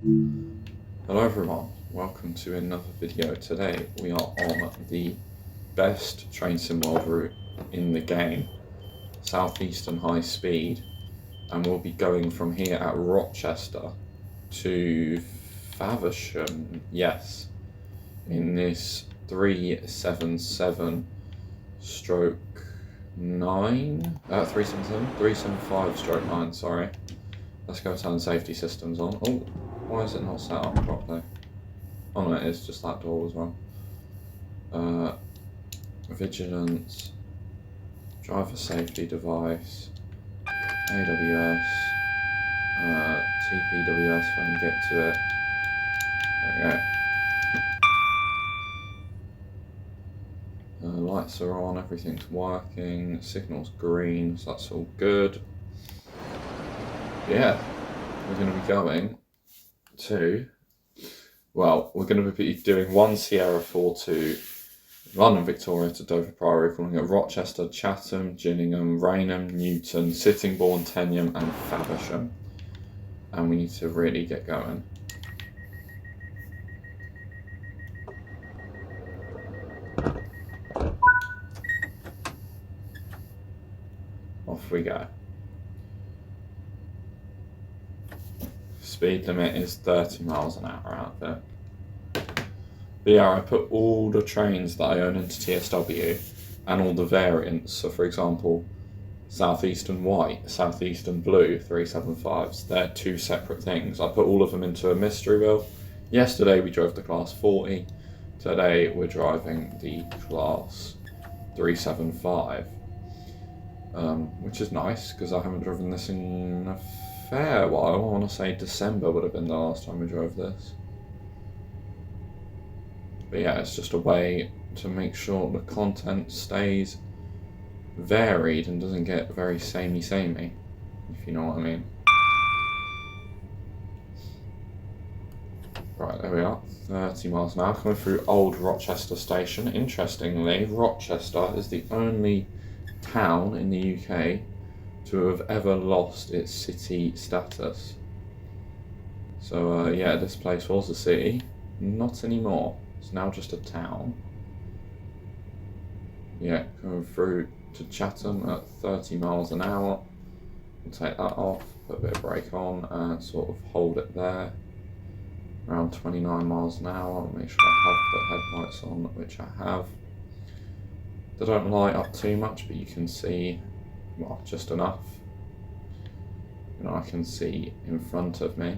Hello everyone, welcome to another video. Today we are on the best train sim world route in the game, Southeastern High Speed, and we'll be going from here at Rochester to Faversham, yes, in this 377 stroke 9, 375 stroke 9, sorry. Let's go turn safety systems on. Oh, why is it not set up properly? Oh no, it is just that door as well. Vigilance, driver safety device, AWS, TPWS when you get to it. There we go. Lights are on, everything's working, signal's green, so that's all good. Yeah, we're going to be going to, well, we're going to be doing one Sierra 42, London Victoria to Dover Priory, calling it Rochester, Chatham, Gillingham, Rainham, Newton, Sittingbourne, Tenham and Faversham. And we need to really get going. Off we go. Speed limit is 30 miles an hour out there. But yeah, I put all the trains that I own into TSW and all the variants. So for example, Southeastern White, Southeastern Blue 375s, they're two separate things. I put all of them into a mystery wheel. Yesterday we drove the class 40. Today we're driving the class 375. Which is nice because I haven't driven this in a fair while. I want to say December would have been the last time we drove this. But yeah, it's just a way to make sure the content stays varied and doesn't get very samey, if you know what I mean. Right, there we are, 30 miles an hour, coming through Old Rochester Station. Interestingly, Rochester is the only town in the UK to have ever lost its city status. So yeah, this place was a city, not anymore. It's now just a town. Yeah, going through to Chatham at 30 miles an hour. We'll take that off, put a bit of brake on and sort of hold it there. Around 29 miles an hour, make sure I have put headlights on, which I have. They don't light up too much, but you can see, well, just enough. You know, I can see in front of me.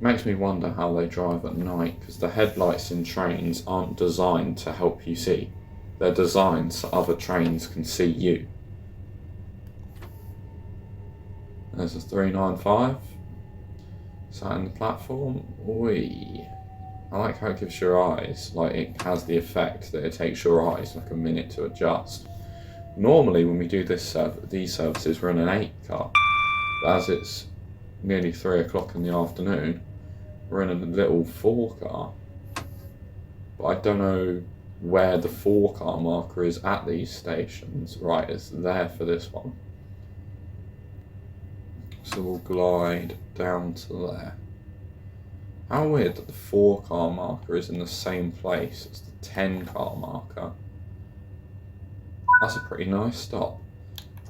Makes me wonder how they drive at night, because the headlights in trains aren't designed to help you see. They're designed so other trains can see you. There's a 395. Sat in the platform. Oi. I like how it gives your eyes, like it has the effect that it takes your eyes like a minute to adjust. Normally when we do these services, we're in an 8 car. But as it's nearly 3 o'clock in the afternoon, we're in a little 4 car. But I don't know where the 4 car marker is at these stations. Right, it's there for this one. So we'll glide down to there. How weird that the 4 car marker is in the same place as the 10 car marker. That's a pretty nice stop.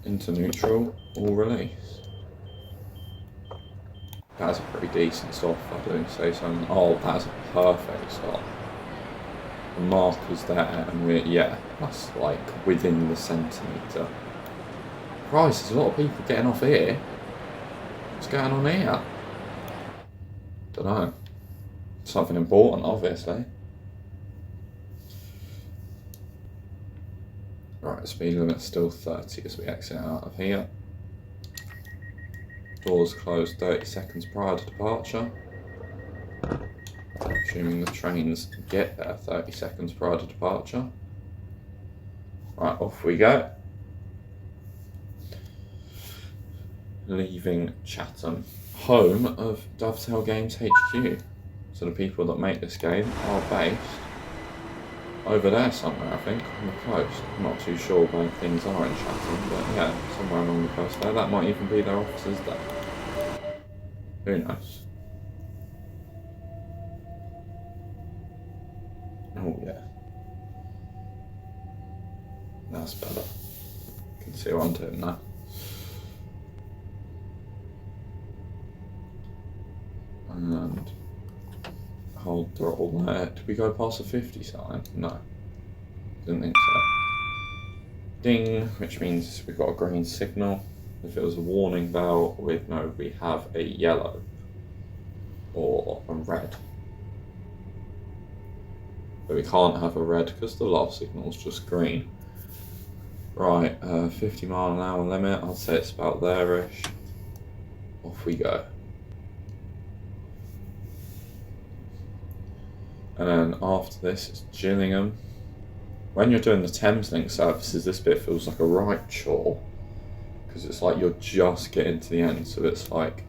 Into neutral, all release. That's a pretty decent stop, if I do say so. Oh, that's a perfect stop. The marker's there, and yeah, that's like within the centimetre. Christ, there's a lot of people getting off here. What's going on here? Don't know. Something important, obviously. Right, speed limit's still 30 as we exit out of here. Doors closed 30 seconds prior to departure. Assuming the trains get there 30 seconds prior to departure. Right, off we go. Leaving Chatham, home of Dovetail Games HQ. So the people that make this game are based over there somewhere, I think, on the coast. I'm not too sure where things are in Chatham, but yeah, somewhere along the coast there. That might even be their offices there. Who knows? Oh yeah. That's better. You can see what I'm doing now. And hold throttle there. Did we go past the 50 sign? No. Didn't think so. Ding, which means we've got a green signal. If it was a warning bell, we'd know we have a yellow or a red. But we can't have a red because the last signal's just green. Right, 50 mile an hour limit, I'd say it's about there-ish. Off we go. And then after this, it's Gillingham. When you're doing the Thameslink services, this bit feels like a right chore. Because it's like you're just getting to the end, so it's like...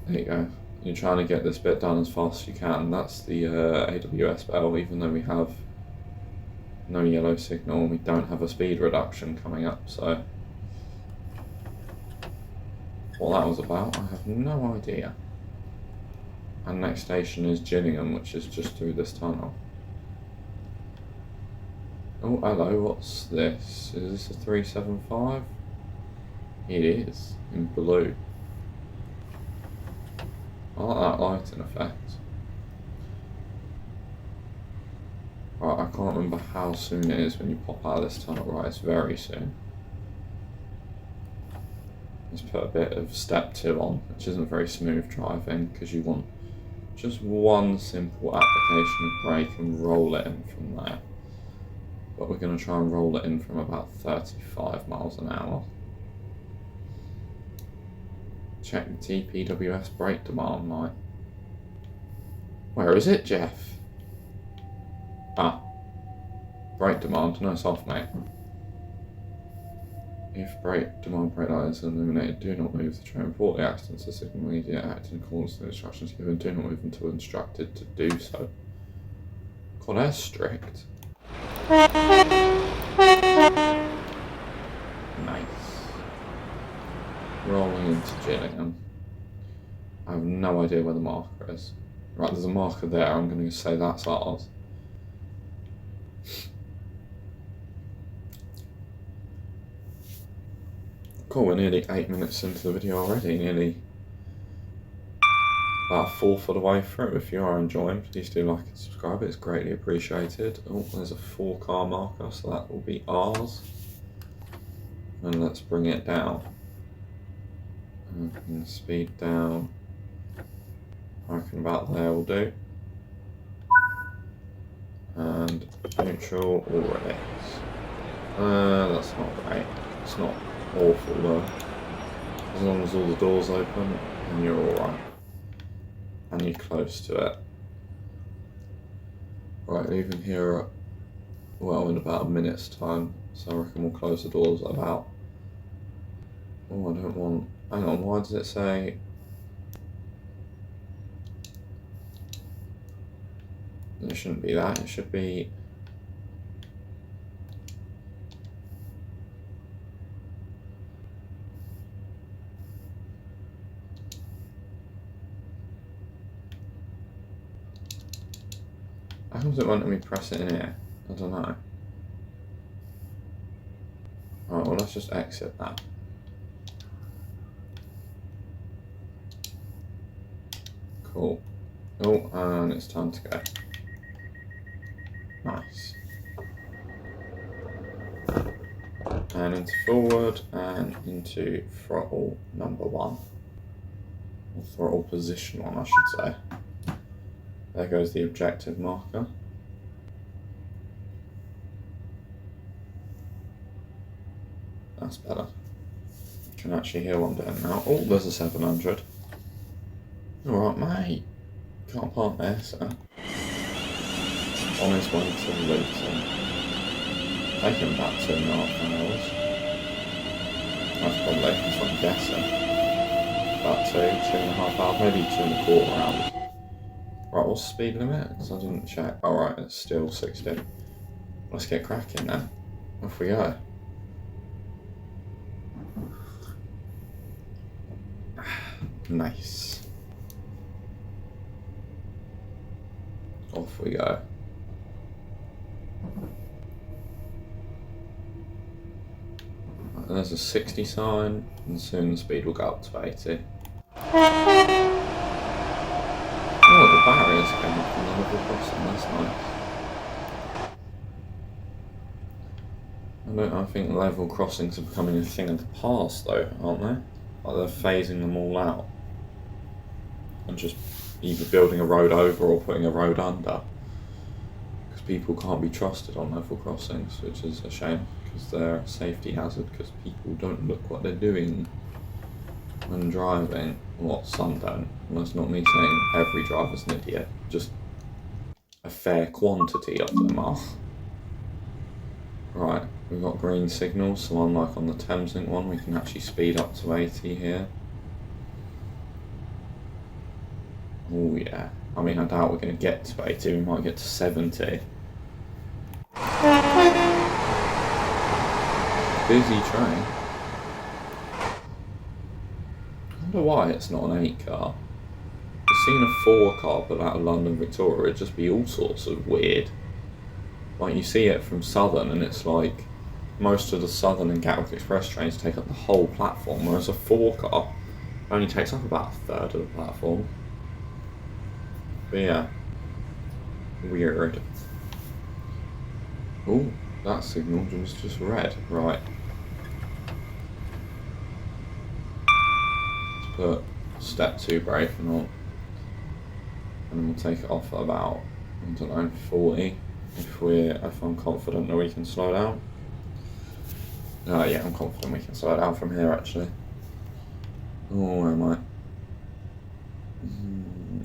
There you go. You're trying to get this bit done as fast as you can. That's the AWS bell, even though we have no yellow signal, we don't have a speed reduction coming up, so... What that was about, I have no idea. And next station is Gillingham, which is just through this tunnel. Oh, hello, what's this? Is this a 375? It is, in blue. I like that lighting effect. Right, I can't remember how soon it is when you pop out of this tunnel. Right, it's very soon. Let's put a bit of step 2 on, which isn't very smooth driving, because you want just one simple application of brake and roll it in from there. But we're going to try and roll it in from about 35 miles an hour. Check the TPWS brake demand light. Where is it, Jeff? Ah. Brake demand. No, it's off, mate. If brake demand brake light is illuminated, do not move the train. Report the accident to signal immediate act in accordance with the instructions given. Do not move until instructed to do so. God, that's strict. Nice. Rolling into Gillingham. I have no idea where the marker is. Right, there's a marker there. I'm going to say that's ours. Cool, we're nearly 8 minutes into the video already. Nearly about a fourth of the way through. If you are enjoying, please do like and subscribe. It's greatly appreciated. Oh, there's a 4-car marker, so that will be ours. And let's bring it down. And speed down. I reckon about there will do. And neutral already. That's not great. It's not awful though. As long as all the doors open, and you're alright. And you're close to it. Right, leaving here at, well, in about a minute's time. So I reckon we'll close the doors at about... Oh, I don't want... Hang on, why does it say... It shouldn't be that, it should be... How comes it won't let me press it in here? I don't know. Alright, well let's just exit that. Cool. Oh, and it's time to go. Nice. And into forward and into throttle number 1. Or throttle position 1, I should say. There goes the objective marker. That's better. You can actually hear what I'm doing now. Oh, there's a 700. Alright, mate. Can't park there, so. On his way to Luton. Taking about 2.5 hours. That's probably, that's what I'm guessing. About 2.5 hours, maybe 2.25 hours. Right, what's the speed limit? Because I didn't check. Alright, it's still 60. Let's get cracking then. Off we go. Nice. Off we go. Right, there's a 60 sign, and soon the speed will go up to 80. Oh, the barriers came up from the level crossing, that's nice. I think level crossings are becoming a thing of the past though, aren't they? Like they're phasing them all out. And just either building a road over or putting a road under. Because people can't be trusted on level crossings, which is a shame, because they're a safety hazard, because people don't look what they're doing when driving. Well, some don't. And that's not me saying every driver's an idiot, just a fair quantity of them are. Right, we've got green signals, so unlike on the Thameslink one, we can actually speed up to 80 here. Oh yeah, I mean I doubt we're going to get to 80, we might get to 70. Busy train. I wonder why it's not an 8 car. I've seen a 4 car put out of London Victoria, it'd just be all sorts of weird. Like you see it from Southern and it's like most of the Southern and Gatwick Express trains take up the whole platform, whereas a 4 car only takes up about a third of the platform. But yeah, weird. Oh, that signal was just red. Right. Let's put step 2 brake on, and then we'll take it off at about, I don't know, 40. If I'm confident that we can slow down. Yeah, I'm confident we can slow down from here actually. Oh, where am I?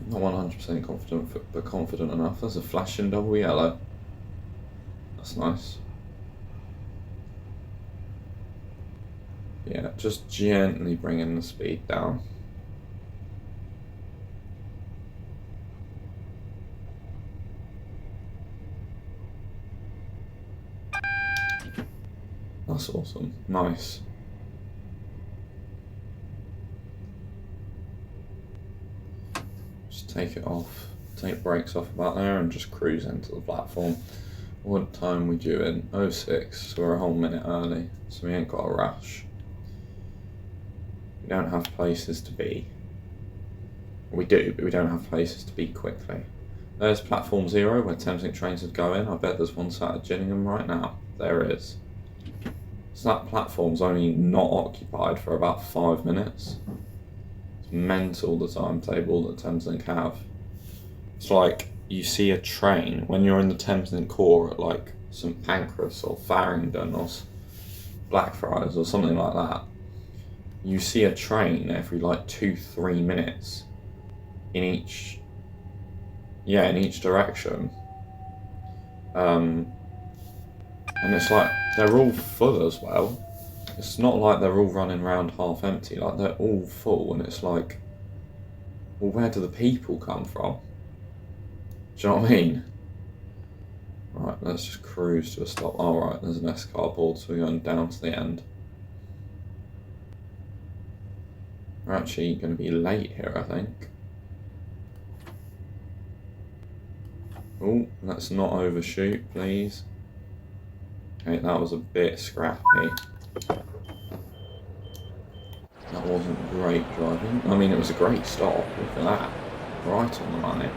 Not 100% confident, but confident enough. There's a flashing double yellow. That's nice. Yeah, just gently bringing the speed down. That's awesome. Nice. Just take it off. Take brakes off about there and just cruise into the platform. What time we due in? 06, so we're a whole minute early, so we ain't got a rush. We don't have places to be. We do, but we don't have places to be quickly. There's platform 0 where Thameslink trains would go in. I bet there's one sat at Gillingham right now. There is. So that platform's only not occupied for about 5 minutes. It's mental, the timetable that Thameslink have. It's like you see a train when you're in the Thameslink core at like St Pancras or Farringdon or Blackfriars or something like that. You see a train every like 2-3 minutes in each direction. And it's like they're all full as well. It's not like they're all running around half empty, like they're all full, and it's like, well, where do the people come from? Do you know what I mean? Right, let's just cruise to a stop. Alright, there's an S-car board, so we're going down to the end. We're actually going to be late here, I think. Oh, let's not overshoot, please. Okay, that was a bit scrappy. That wasn't great driving. I mean, it was a great stop. Look at that. Right on the money.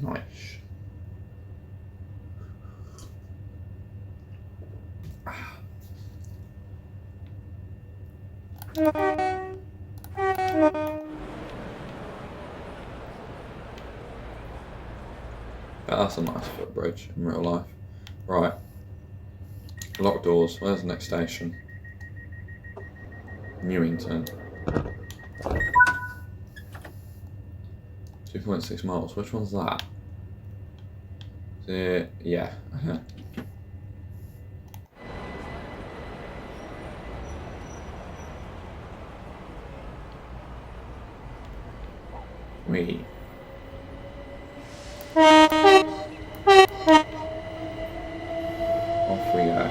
Nice. That's a nice footbridge in real life. Right. Locked doors. Where's the next station? Newington. 2.6 miles. Which one's that? Is it? Yeah. We. Off we go.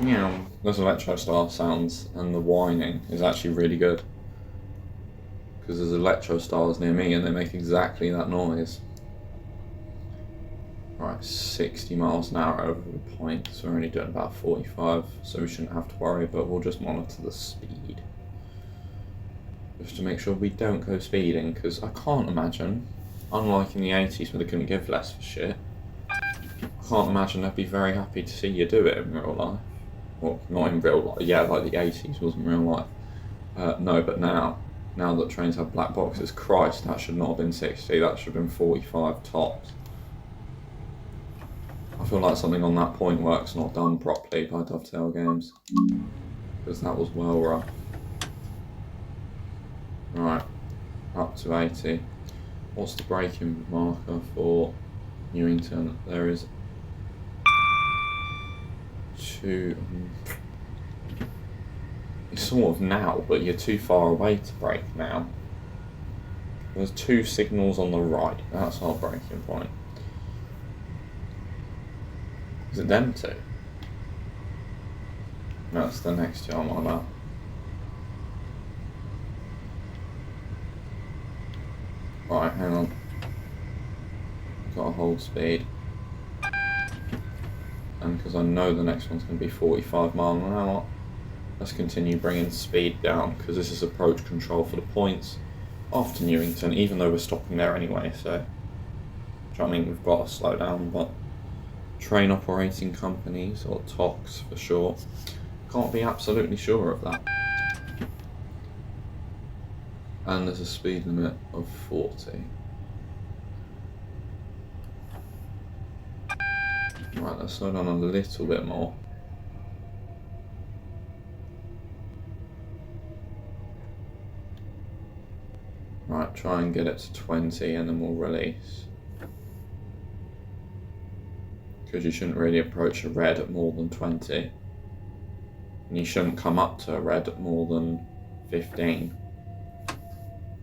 Meow. Those electro star sounds and the whining is actually really good. Because there's electro stars near me and they make exactly that noise. Right, 60 miles an hour over the point, so we're only doing about 45, so we shouldn't have to worry, but we'll just monitor the speed. Just to make sure we don't go speeding, because I can't imagine, unlike in the 80s where they couldn't give less for shit, I can't imagine they'd be very happy to see you do it in real life. Well, not in real life, yeah, like the 80s wasn't real life. No, but now that trains have black boxes, Christ, that should not have been 60, that should have been 45 tops. I feel like something on that point work's not done properly by Dovetail Games, because that was well rough. Right, up to 80. What's the braking marker for Newington? There is 2. It's sort of now, but you're too far away to brake now. There's 2 signals on the right. That's our braking point. Is it them 2? No, it's the next 2 I'm on about. Right, hang on. Gotta hold speed. And because I know the next one's going to be 45 miles an hour, let's continue bringing speed down, because this is approach control for the points after Newington, even though we're stopping there anyway, so... I mean, we've got to slow down, but... Train operating companies, or TOCs for short, can't be absolutely sure of that. And there's a speed limit of 40. Right, let's slow down a little bit more. Right, try and get it to 20 and then we'll release. Because you shouldn't really approach a red at more than 20. And you shouldn't come up to a red at more than 15.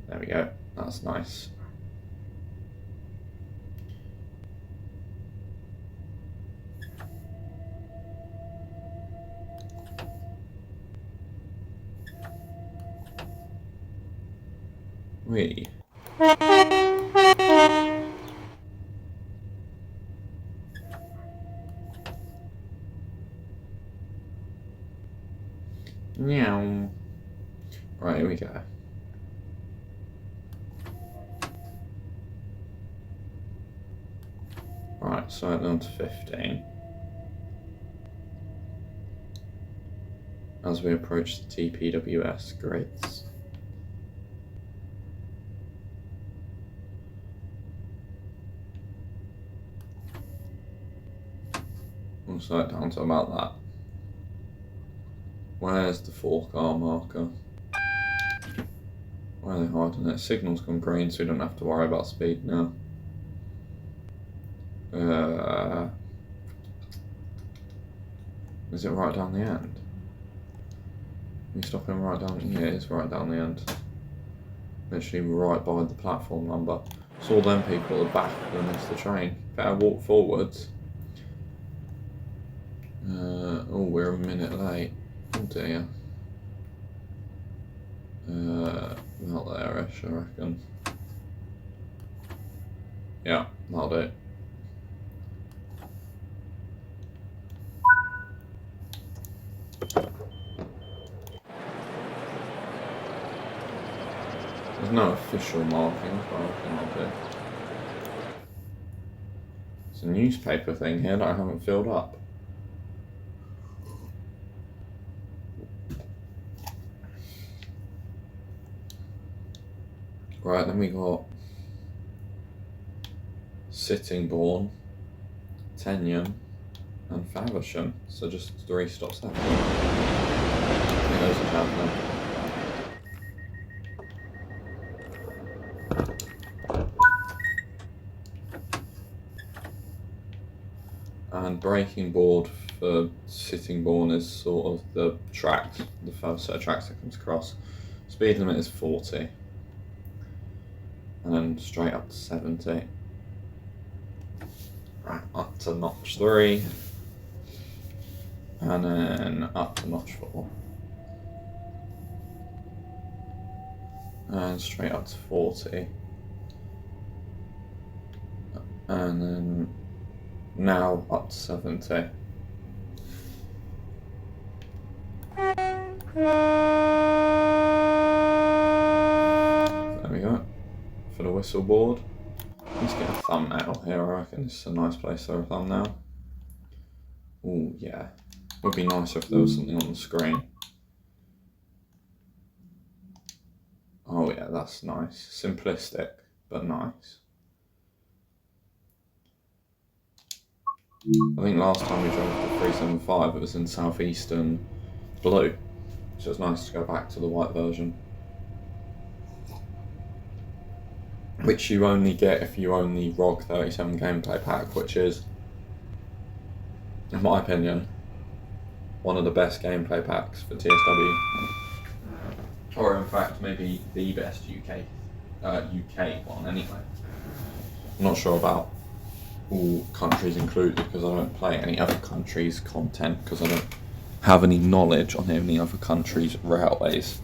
There we go, that's nice. We. Meow. Right, here we go. Right, so down to 15. As we approach the TPWS grids. We'll slow it down to about that. Where's the 4-car marker? Why are they hiding it? Signal's gone green, so we don't have to worry about speed now. Is it right down the end? Are you stopping right down? Yeah, it's right down the end. Literally right by the platform number. Saw them people at the back that missed the train. Better walk forwards. Oh, we're a minute late. Oh dear. Not there-ish, I reckon. Yeah, that'll do. There's no official markings, but I reckon I'll do. It's a newspaper thing here that I haven't filled up. Right, then we got Sittingbourne, Tenyon, and Faversham. So just 3 stops left. Yeah, those are happening. And braking board for Sittingbourne is sort of the tracks, the first set of tracks that comes across. Speed limit is 40. And then straight up to 70. Right, up to notch 3. and then up to Notch 4. And straight up to 40. And then now up to 70. There we go. For the whistle board. Let's get a thumbnail here, I reckon. This is a nice place for a thumbnail. Oh yeah. Would be nicer if there was something on the screen. Oh yeah, that's nice. Simplistic, but nice. I think last time we drove the 375 it was in southeastern blue. So it's nice to go back to the white version. Which you only get if you own the ROG 37 gameplay pack, which is, in my opinion, one of the best gameplay packs for TSW. Or in fact, maybe the best UK one anyway. I'm not sure about all countries included because I don't play any other countries' content because I don't have any knowledge on any other countries' railways.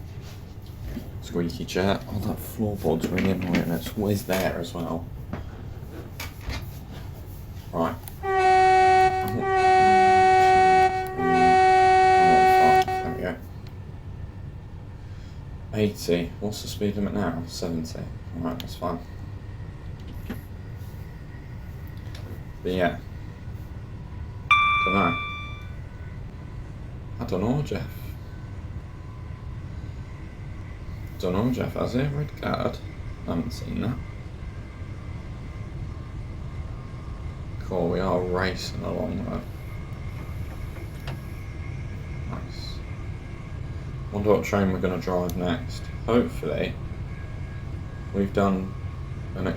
Squeaky chair. Oh, that floorboard's really annoying. It's always there as well. Right. There we go. 80. What's the speed limit now? 70. Alright, that's fine. But yeah. Dunno. I don't know, Jeff. Don't know, Jeff, has it? Red card? I haven't seen that. Cool, we are racing along though. Nice. Wonder what train we're going to drive next. Hopefully, we've done an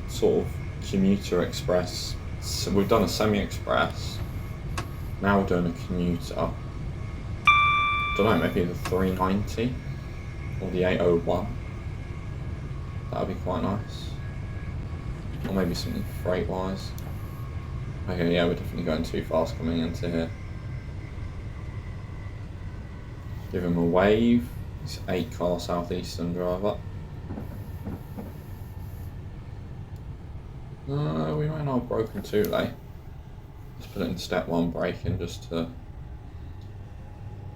sort of commuter express. So we've done a semi-express. Now we're doing a commuter. Don't know, maybe the 390 or the 801. That'd be quite nice. Or maybe something freight-wise. Okay, yeah, we're definitely going too fast coming into here. Give him a wave. He's 8-car southeastern driver. No, we might not have broken too late. Let's put it in step 1 braking just to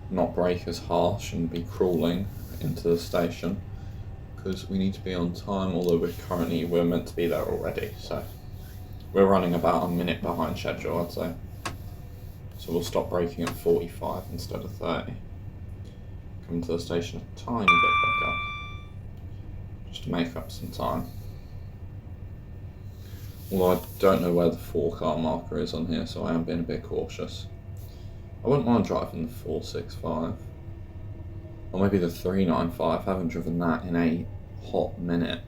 not brake as harsh and be crawling into the station because we need to be on time, although we're meant to be there already, so we're running about a minute behind schedule, I'd say. So we'll stop braking at 45 instead of 30. Come to the station a tiny bit quicker, just to make up some time. Although I don't know where the 4-car marker is on here, so I am being a bit cautious. I wouldn't mind driving the 465. Or maybe the 395, I haven't driven that in a hot minute.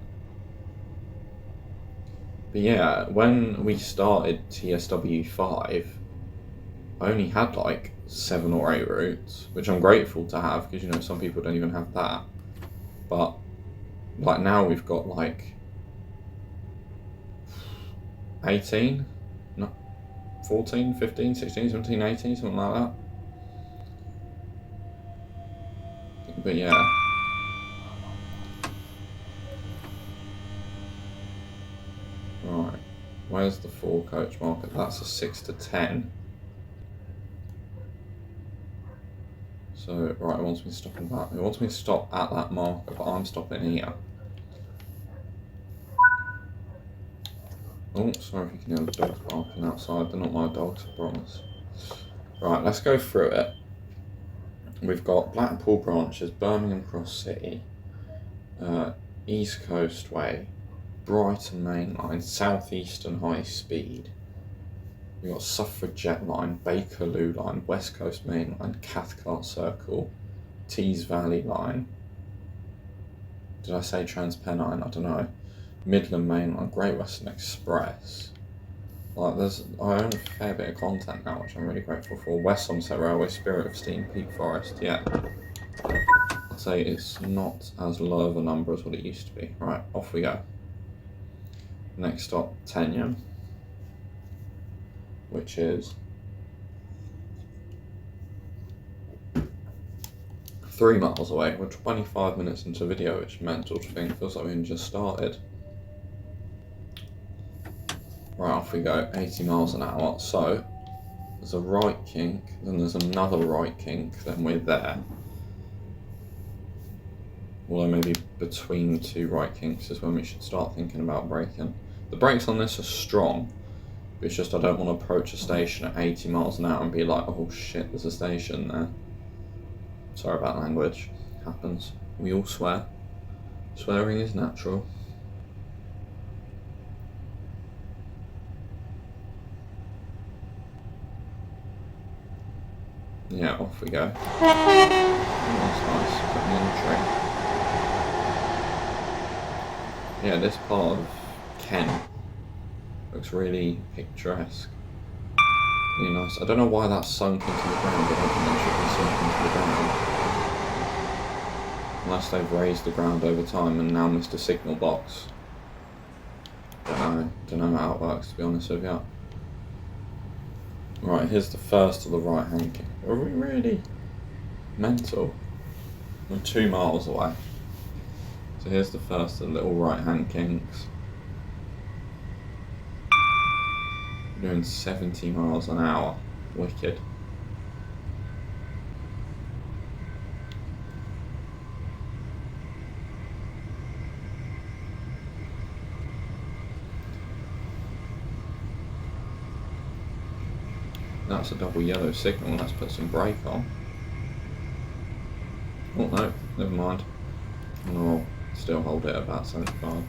But yeah, when we started TSW 5, I only had like 7 or 8 routes, which I'm grateful to have, because you know, some people don't even have that. But like now we've got like 18? No, 14, 15, 16, 17, 18, something like that. But yeah. Right, where's the 4-coach market? That's a 6 to 10. So, right, it wants me to stop in that. It wants me to stop at that marker, but I'm stopping here. Oh, sorry if you can hear the dogs barking outside. They're not my dogs, I promise. Right, let's go through it. We've got Blackpool branches, Birmingham Cross City, East Coast Way, Brighton Main Line, Southeastern High Speed. We've got Suffragette Line, Bakerloo Line, West Coast Main Line, Cathcart Circle, Tees Valley Line. Did I say Transpennine? I don't know. Midland Main Line, Great Western Express. Like, I own a fair bit of content now, which I'm really grateful for. West Somerset Railway, Spirit of Steam, Peak Forest, yeah. I'd say it's not as low of a number as what it used to be. Right, off we go. Next stop, Tenham, which is 3 miles away. We're 25 minutes into the video, which is mental to think. Feels like we only just started. Right, off we go, 80 miles an hour. So, there's a right kink, then there's another right kink, then we're there. Although maybe between two right kinks is when we should start thinking about braking. The brakes on this are strong, but it's just I don't want to approach a station at 80 miles an hour and be like, oh shit, there's a station there. Sorry about language. Happens. We all swear. Swearing is natural. Yeah, off we go. Oh, that's nice. Put me in the tree. Yeah, this part of Kent looks really picturesque. Really nice. I don't know why that's sunk into the ground. I don't think that should be sunk into the ground. Unless they've raised the ground over time and now missed a signal box. Don't know how it works, to be honest with you. Right, here's the first of the right hand kick. Are we really mental? We're 2 miles away. So here's the first of the little right hand kinks. We're doing 70 miles an hour. Wicked. That's a double yellow signal. Let's put some brake on. Oh no, never mind. No, still hold it at about 75.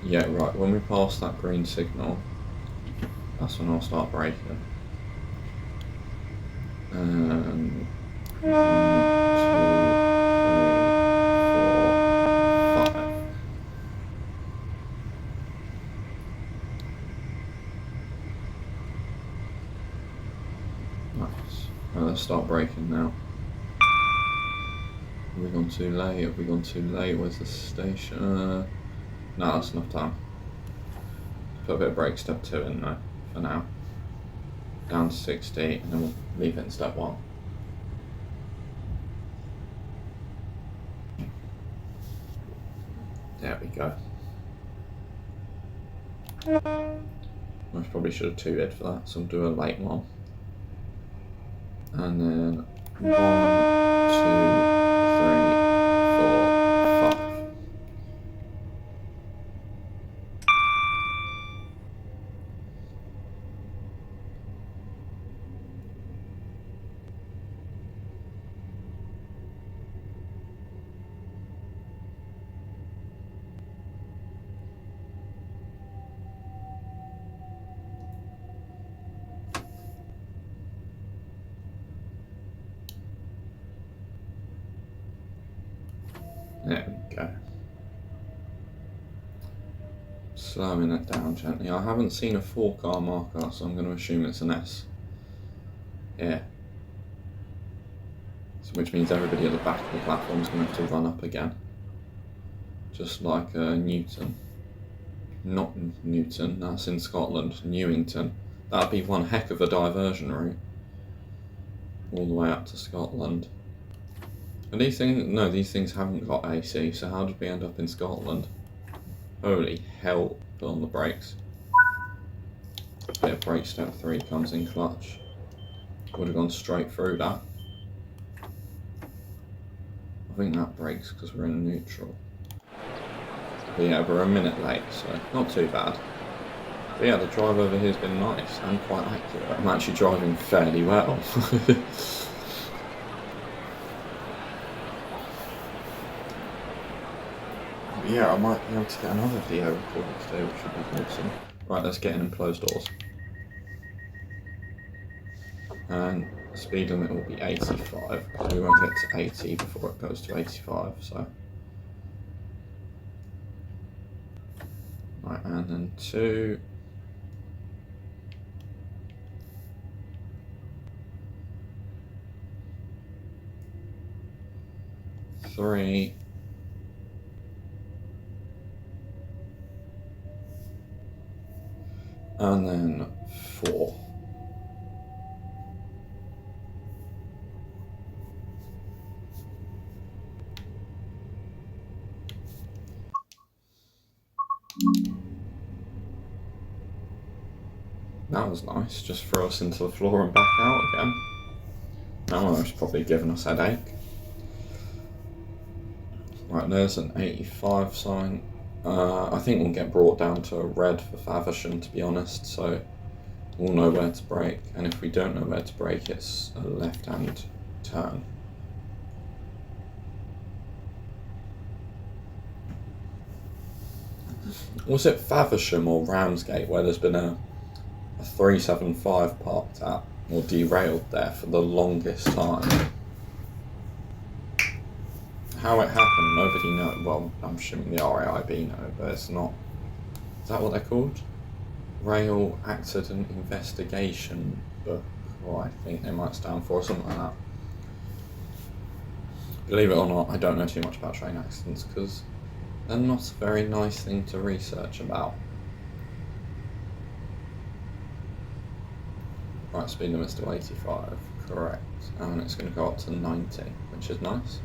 Yeah, right, when we pass that green signal, that's when I'll start braking. And 1, 2, 3, 4, 5. Nice. Right, let's start braking now. Have we gone too late? Have we gone too late? Where's the station? No, that's enough time. Put a bit of brake step 2 in though, for now. Down to 60, and then we'll leave it in step 1. There we go. I probably should have 2'd for that, so I'll do a late one. And then 1, 2, 3, 4, 5. There we go. Slowing it down gently. I haven't seen a 4-car marker, so I'm going to assume it's an S. Yeah. So which means everybody at the back of the platform is going to have to run up again. Just like Newton. Not Newton, that's in Scotland. Newington. That'd be one heck of a diversion route. All the way up to Scotland. And these things, no, these things haven't got AC, so how did we end up in Scotland? Holy hell, put on the brakes. Bit of brake step 3 comes in clutch. Would have gone straight through that. I think that brakes because we're in neutral. But yeah, we're a minute late, so not too bad. But yeah, the drive over here has been nice and quite accurate. I'm actually driving fairly well. Yeah, I might be able to get another video recorded today, which would be awesome. Right, let's get in and close doors. And the speed limit will be 85. We won't get to 80 before it goes to 85, so. Right, and then 2. Three. And then 4. That was nice, just throw us into the floor and back out again. That one was probably giving us a headache. Right, there's an 85 sign. I think we'll get brought down to a red for Faversham, to be honest, so we'll know where to brake, and if we don't know where to brake, it's a left-hand turn. Was it Faversham or Ramsgate where there's been a 375 parked at, or derailed there for the longest time? How it happened, nobody knows. Well, I'm assuming the RAIB know, but it's not. Is that what they're called? Rail Accident Investigation Book, or I think they might stand for, something like that. Believe it or not, I don't know too much about train accidents because they're not a very nice thing to research about. Right, speed limit's to 85, correct, and it's going to go up to 90, which is nice.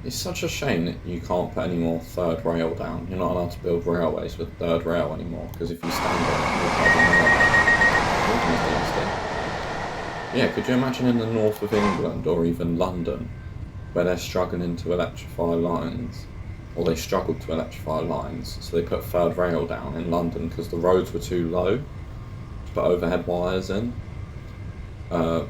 It's such a shame that you can't put any more third rail down. You're not allowed to build railways with third rail anymore, because if you stand on it, you'll probably know. Yeah, could you imagine in the north of England, or even London, where they're struggling to electrify lines, or they struggled to electrify lines, so they put third rail down in London because the roads were too low to put overhead wires in. The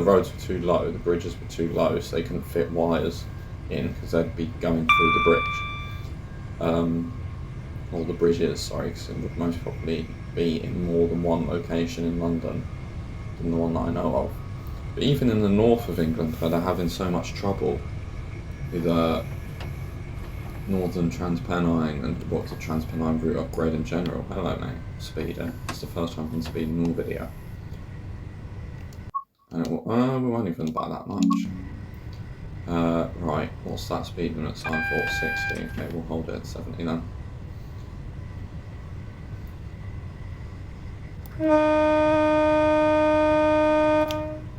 roads were too low, the bridges were too low, so they couldn't fit wires in because they'd be going through the bridge. Or the bridges, sorry, because it would most probably be in more than one location in London than the one that I know of. But even in the north of England, where they're having so much trouble with Northern Transpennine and what's the Transpennine route upgrade in general. Hello mate, speeder. It's the first time I've been speeding in all video. And we won't even buy that much. Right, what's that speed limit sign for? 60. Okay, we'll hold it at 70 then.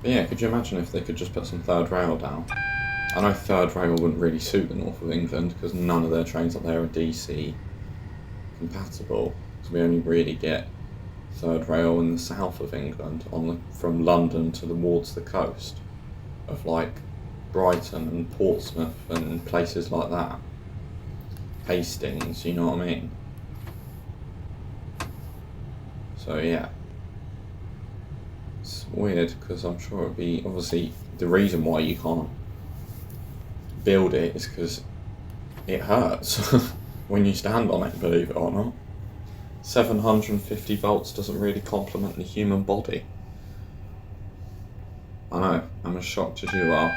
But yeah, could you imagine if they could just put some third rail down? I know third rail wouldn't really suit the north of England because none of their trains up there are DC compatible. So we only really get third rail in the south of England, from London towards the coast of like Brighton and Portsmouth and places like that. Hastings, you know what I mean? So yeah, it's weird because I'm sure it'd be, obviously the reason why you can't build it is because it hurts when you stand on it, believe it or not. 750 volts doesn't really complement the human body. I know, I'm as shocked as you are.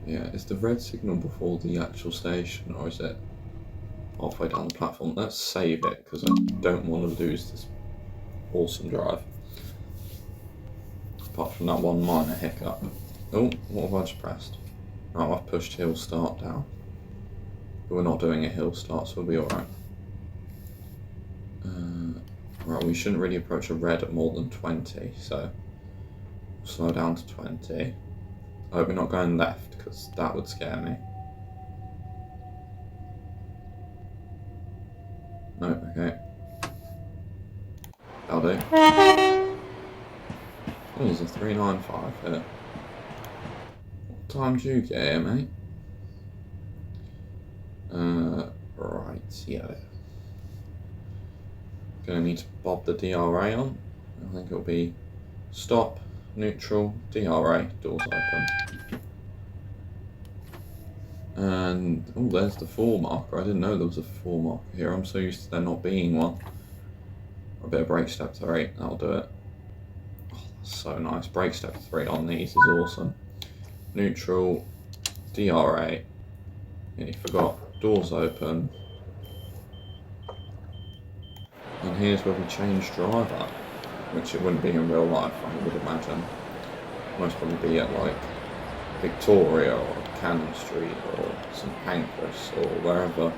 Yeah, is the red signal before the actual station, or is it halfway down the platform? Let's save it, because I don't want to lose this awesome drive. Apart from that one minor hiccup. Oh, what have I just pressed? Oh, I've pushed hill start down. But we're not doing a hill start, so we'll be alright. Right, we shouldn't really approach a red at more than 20, so we'll slow down to 20. I hope we're not going left, because that would scare me. No, okay. That'll do. Oh, there's a 395 here. What time do you get here, mate? Right, yeah. Gonna need to bob the DRA on. I think it'll be stop, neutral, DRA, doors open. And, oh, there's the 4 marker. I didn't know there was a 4 marker here. I'm so used to there not being one. A bit of brake step 3, that'll do it. Oh, that's so nice. Brake step 3 on these is awesome. Neutral, DRA. And you forgot, doors open. And here's where we change driver, which it wouldn't be in real life, I would imagine. Most probably be at like Victoria or Cannon Street or St Pancras or wherever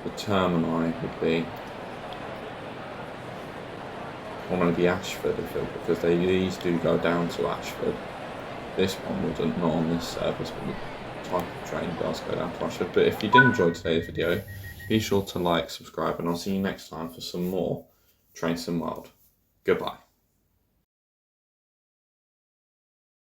the termini would be. Or maybe Ashford, because these do go down to Ashford. This one wouldn't, not on this service, but the type of train does go down to Ashford. But if you did enjoy today's video, be sure to like, subscribe, and I'll see you next time for some more Train Sim World. Goodbye.